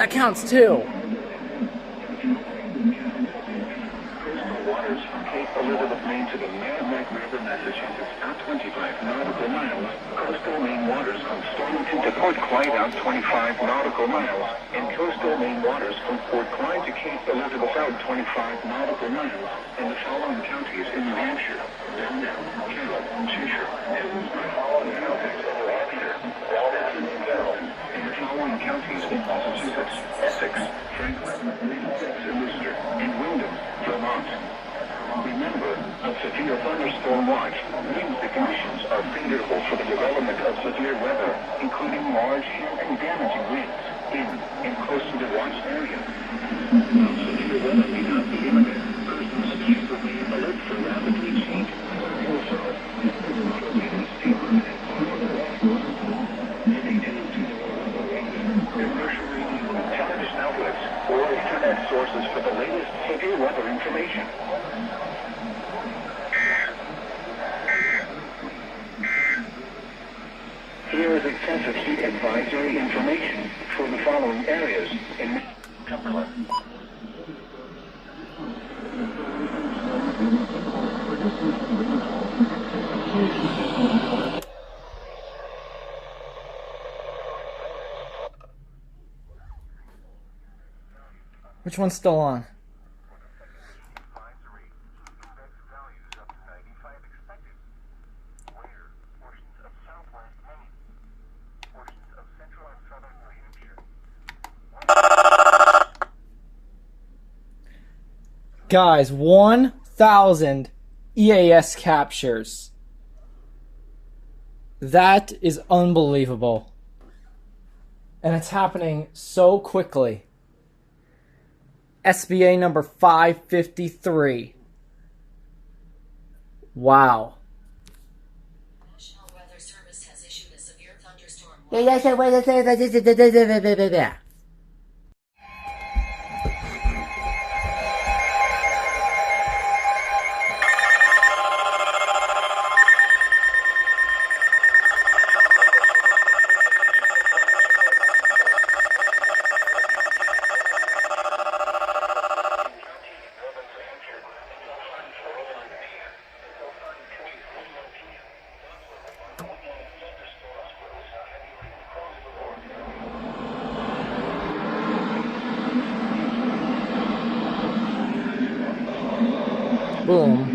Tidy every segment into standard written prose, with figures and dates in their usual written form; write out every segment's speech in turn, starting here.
That counts too. Waters from Cape Elizabeth, Maine to the Merrimack River, Massachusetts, out 25 nautical miles. Coastal Maine waters from Stormington to Port Clyde, out 25 nautical miles. And coastal Maine waters from Port Clyde to Cape Elizabeth, out 25 nautical miles. In the following counties in New Hampshire: Dundown, Carroll, Cheshire, Hillsborough, Halifax, Lancaster, Walden, and Durham. In the following counties in Massachusetts: Essex, Franklin, Middlesex, and Worcester, and Wyndham, Vermont. Remember, a severe thunderstorm watch means the conditions are favorable for the development of severe weather, including large hail and damaging winds in and close to the watch area. While severe weather may not be imminent, persons should remain alert for rapidly changing weather. Stay tuned to commercial radio, television outlets, or internet sources for the latest severe weather information. Here is excessive heat advisory information for the following areas in Cumberland. Which one's still on? Guys, 1,000 EAS captures. That is unbelievable. And it's happening so quickly. SBA number 553. Wow. National Weather Service has issued a severe thunderstorm warning. Boom.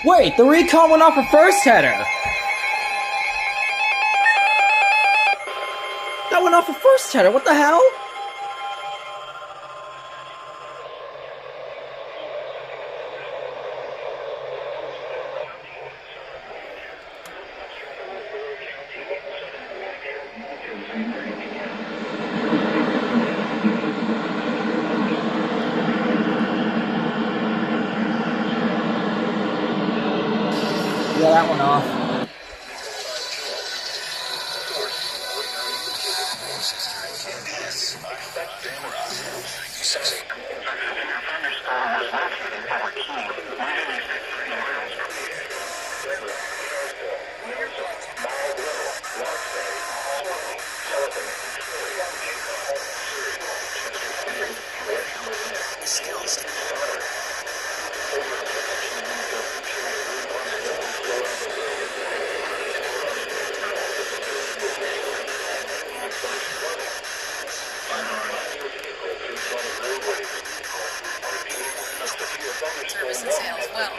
Wait, the recon went off a first header. That went off a first header. What the hell? that one off. Service and sales well.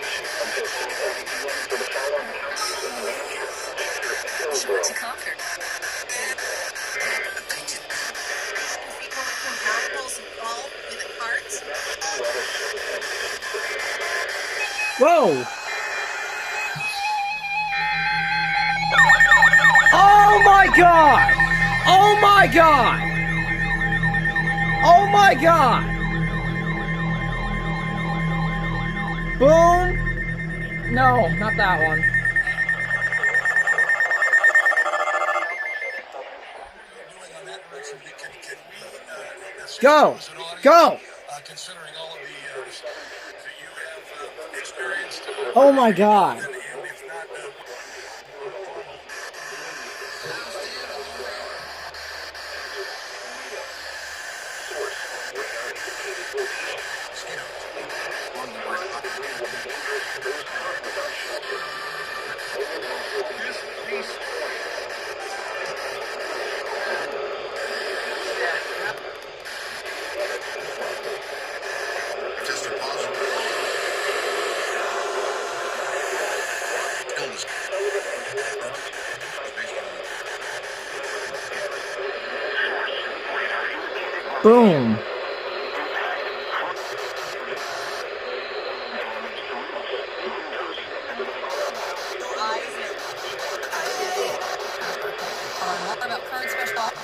Sure to conquer. People with compatibles involved with a cart. Whoa! Oh my god! Oh my god! Oh my god! Boom! No, not that one. Go! Go! Considering all of the that you have experienced. Oh my god. And if not, tested positive. Illness. Boom. More about current special offer.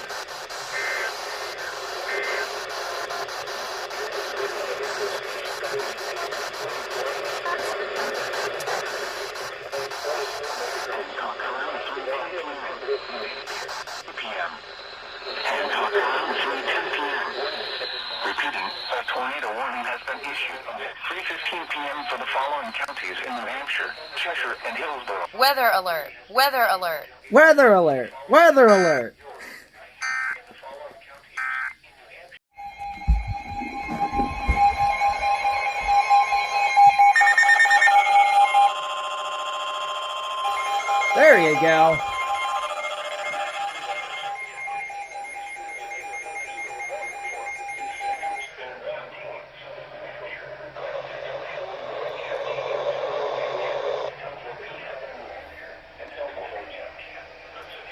p.m. Hancock around 3:10 p.m. Repeating, a tornado warning has been issued. 3:15 p.m. for the following counties in New Hampshire, Cheshire, and Hillsborough. Weather alert. Weather alert. Weather alert. Weather alert. There you go.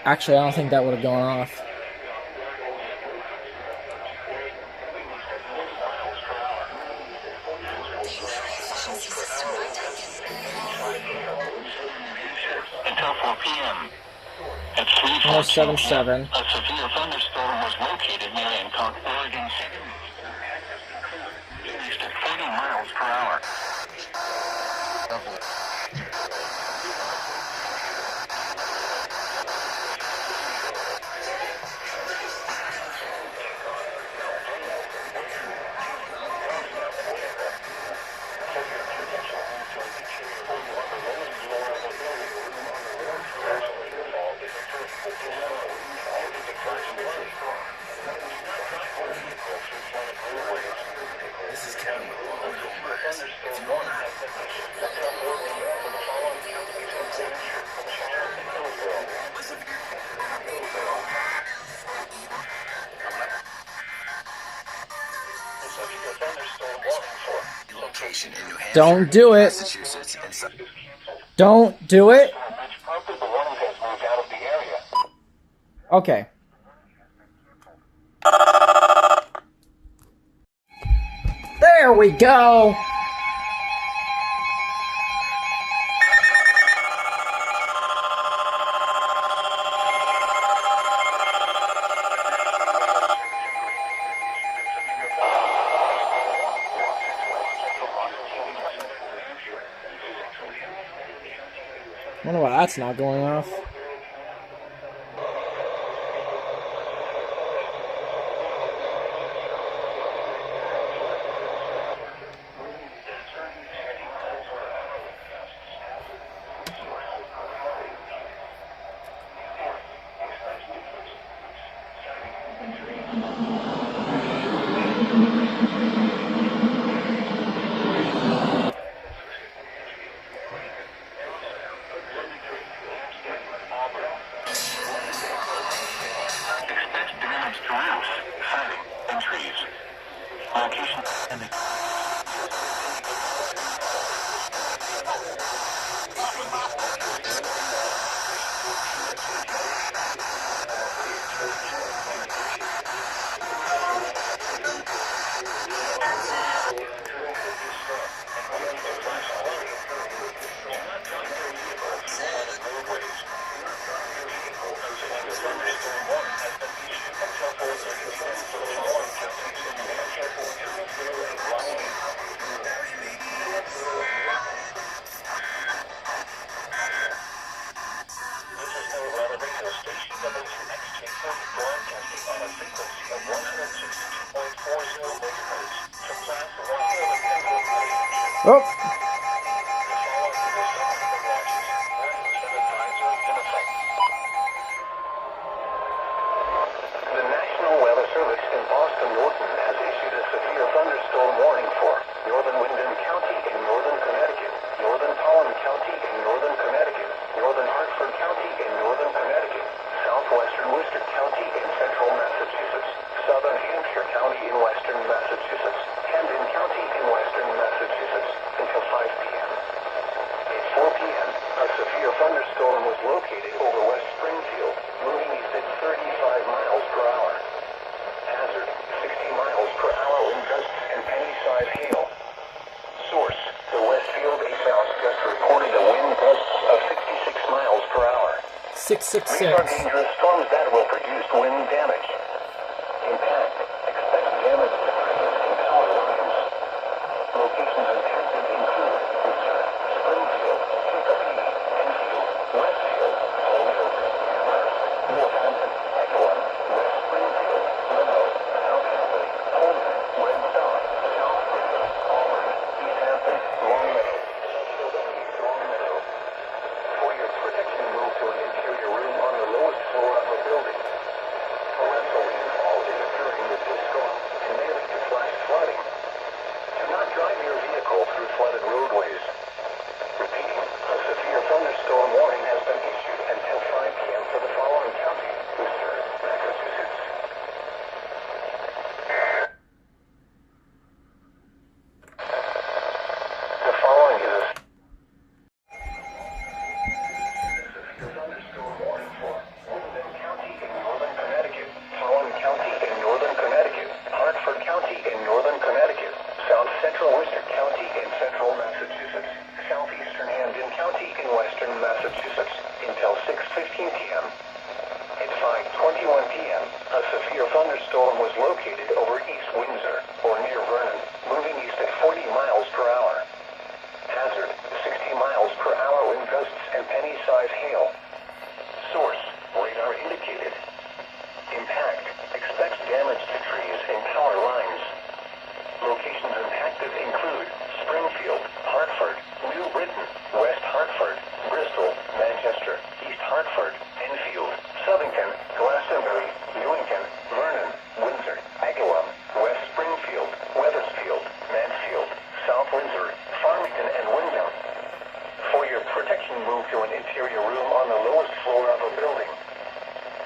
Actually, I don't think that would have gone off. Until 4 p.m. At 3:14 107.7. a severe thunderstorm was located near Hancock, Oregon. East at 40 miles per hour. This is Kevin with Baldwin Homebuilders. If you want to location in New Hampshire, Don't do it. Massachusetts, and some. Don't do it. Okay. There we go. Wonder that's not going off. Expect damage to roofs, siding, and trees. Location and Oh! The National Weather Service in Boston Norton has issued a severe thunderstorm warning for northern Windham County in northern Connecticut, northern Pollen County in northern Connecticut, northern Hartford County in northern Connecticut, southwestern Worcester County in central Massachusetts, southern Hampshire County in western Massachusetts, Camden County in western Massachusetts until 5 p.m. At 4 p.m., a severe thunderstorm was located over West Springfield, moving east at 35 miles per hour. Hazard, 60 miles per hour wind gusts and penny-size hail. Source, the Westfield 8 Mouse just reported a wind gusts of 66 miles per hour. 666. These are dangerous storms that will produce wind damage. Impact, expect damage to trees and power lines. Locations impacted include Worcester, Springfield, Chicopee, Enfield, Westfield, Holyoke, Amherst, Northampton, Eglin, West Springfield, Limo, Southampton, Holden, Red Sox, Southbridge, Auburn, East Hampton, Longmeadow, Longmeadow. For your protection, move to an interior room on the lowest floor of a building. Torrential rainfall is occurring with this storm and may lead to flash flooding. Do not drive your vehicle through flooded roadways. Repeating, a severe thunderstorm warning has been issued until 5 p.m. for the following county: Worcester, Massachusetts. The following is a severe thunderstorm warning for Windham County in northern Connecticut, Pollen County in northern Connecticut, Hartford County in northern Connecticut, South Central Worcester County in central Massachusetts, southeastern Hampden County in western Massachusetts until 6:15 p.m. At 5:21 p.m., a severe thunderstorm was located over East Windsor or near Vernon, moving east at 40 miles per hour. Hazard, 60 miles per hour wind gusts and penny-size hail. Source, radar indicated. Impact, expect damage to trees and power lines. Locations impacted include Springfield, Hartford, New Britain, West Hartford, Bristol, Manchester, East Hartford, Enfield, Southington, Glastonbury, Newington, Vernon, Windsor, Agawam, West Springfield, Wethersfield, Mansfield, South Windsor, Farmington, and Wyndham. For your protection, move to an interior room on the lowest floor of a building.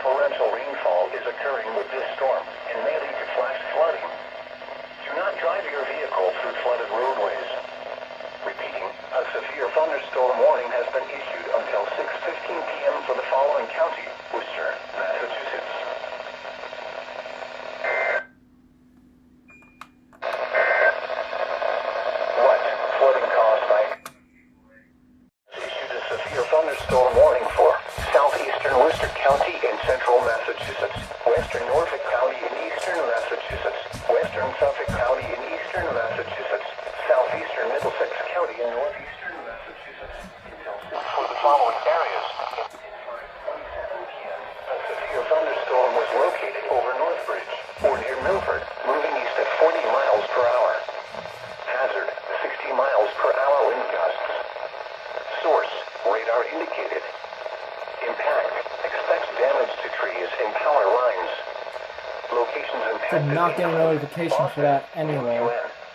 Torrential rainfall is occurring with this storm and may lead to flash flooding. Do not drive your vehicle through flooded roadways. Repeating, a severe thunderstorm warning has been issued until 6:15 p.m. for the following county: Worcester, Massachusetts. What? Flooding caused by issued a severe thunderstorm warning for southeastern Worcester County in central Massachusetts, western Norfolk County in eastern Massachusetts, western Suffolk County in eastern Massachusetts, southeastern Middlesex County in northeastern Massachusetts. For the following areas: Did not get a notification for that anyway.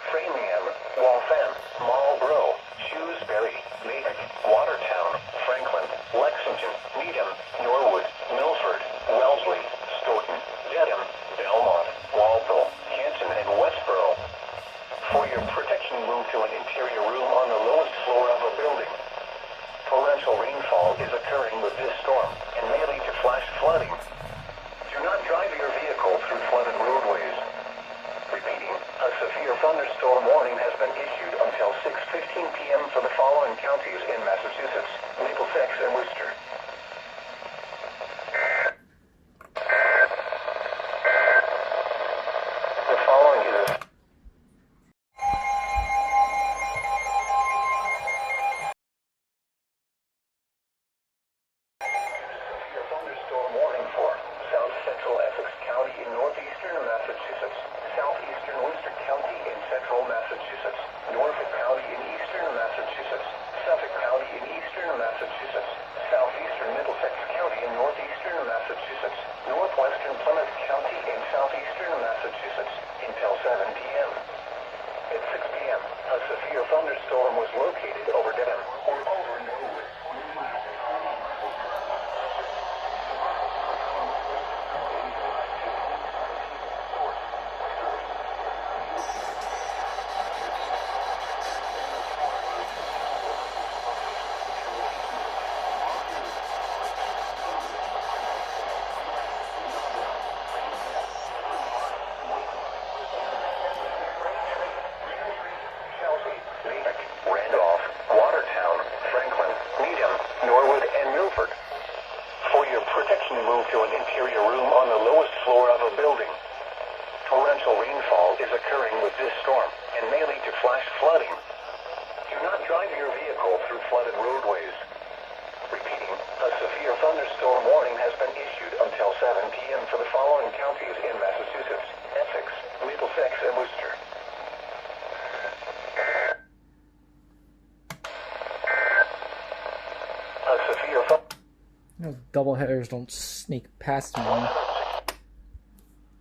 Framingham, Waltham, Marlborough, Shrewsbury, Natick, Watertown, Franklin, Lexington, Needham, Norwood, Milford, Wellesley, Stoughton, Dedham, Belmont, Walpole, Canton, and Westboro. For your protection, move to an interior room on the lowest floor of a building. Torrential rainfall is occurring with this storm and may lead to flash flooding. Do not drive your vehicle through flooded roadways. Repeating, a severe thunderstorm warning has been issued until 6:15 p.m. for the following counties in Massachusetts: Middlesex and Worcester. The following is a severe thunderstorm warning for South Central Essex County in northeastern Massachusetts, southeastern Worcester County in central Massachusetts, Norfolk County in eastern Massachusetts, Suffolk County in eastern Massachusetts, southeastern Middlesex County in northeastern Massachusetts, northwestern Plymouth County in southeastern Massachusetts until 7 p.m. At 6 p.m., a severe thunderstorm was located over Dedham or over Norwood. Chelsea, Natick, Randolph, Watertown, Franklin, Needham, Norwood, and Milford. For your protection, move to an interior room on the lowest floor of a building. Torrential rainfall is occurring with this storm and may lead to flash flooding. Do not drive your vehicle through flooded roadways. Repeating, a severe thunderstorm warning has been issued until 7 p.m. for the following counties in Massachusetts: Essex, Middlesex, and Worcester. A severe Those double headers don't sneak past me.